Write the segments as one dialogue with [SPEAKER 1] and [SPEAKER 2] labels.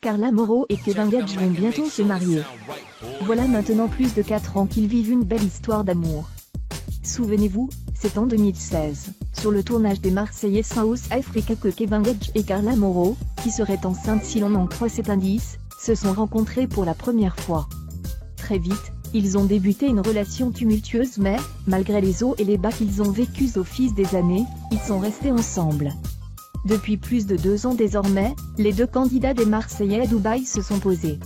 [SPEAKER 1] Carla Mauro et Kevin Gage vont bientôt se marier. Voilà maintenant plus de 4 ans qu'ils vivent une belle histoire d'amour. Souvenez-vous, c'est en 2016, sur le tournage des Marseillais South Africa que Kevin Gage et Carla Mauro, qui seraient enceintes si l'on en croit cet indice, se sont rencontrés pour la première fois. Très vite, ils ont débuté une relation tumultueuse mais, malgré les hauts et les bas qu'ils ont vécus au fil des années, ils sont restés ensemble. Depuis plus de 2 ans désormais, les deux candidats des Marseillais à Dubaï se sont posés.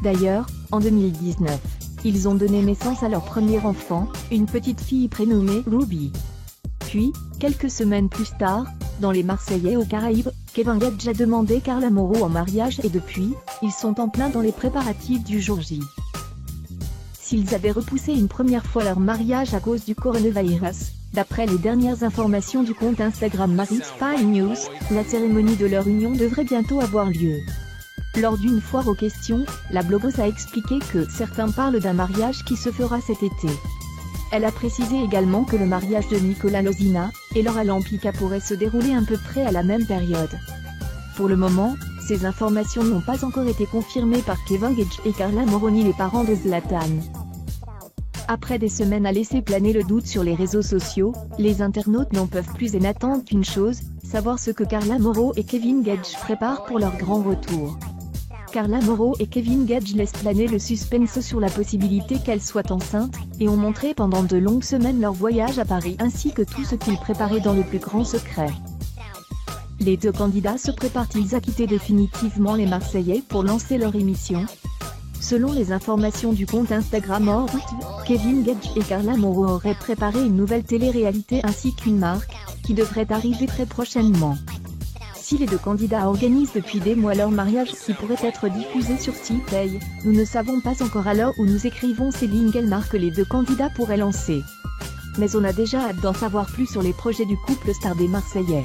[SPEAKER 1] D'ailleurs, en 2019, ils ont donné naissance à leur premier enfant, une petite fille prénommée Ruby. Puis, quelques semaines plus tard, dans les Marseillais aux Caraïbes, Kevin Gage a demandé Carla Mauro en mariage et depuis, ils sont en plein dans les préparatifs du jour J. S'ils avaient repoussé une première fois leur mariage à cause du coronavirus, d'après les dernières informations du compte Instagram Marie Spy News, la cérémonie de leur union devrait bientôt avoir lieu. Lors d'une foire aux questions, la blogueuse a expliqué que certains parlent d'un mariage qui se fera cet été. Elle a précisé également que le mariage de Nicolas Lozina et Laura Lampica pourrait se dérouler à peu près à la même période. Pour le moment, ces informations n'ont pas encore été confirmées par Kevin Gage et Carla Mauro ni les parents de Zlatan. Après des semaines à laisser planer le doute sur les réseaux sociaux, les internautes n'en peuvent plus et n'attendent qu'une chose, savoir ce que Carla Mauro et Kevin Gage préparent pour leur grand retour. Carla Mauro et Kevin Gage laissent planer le suspense sur la possibilité qu'elle soit enceinte, et ont montré pendant de longues semaines leur voyage à Paris ainsi que tout ce qu'ils préparaient dans le plus grand secret. Les deux candidats se préparent-ils à quitter définitivement les Marseillais pour lancer leur émission? Selon les informations du compte Instagram Orbit, Kevin Gage et Carla Mauro auraient préparé une nouvelle télé-réalité ainsi qu'une marque, qui devrait arriver très prochainement. Si les deux candidats organisent depuis des mois leur mariage qui pourrait être diffusé sur CPay, nous ne savons pas encore à l'heure où nous écrivons ces lignes quelle marque les deux candidats pourraient lancer. Mais on a déjà hâte d'en savoir plus sur les projets du couple star des Marseillais.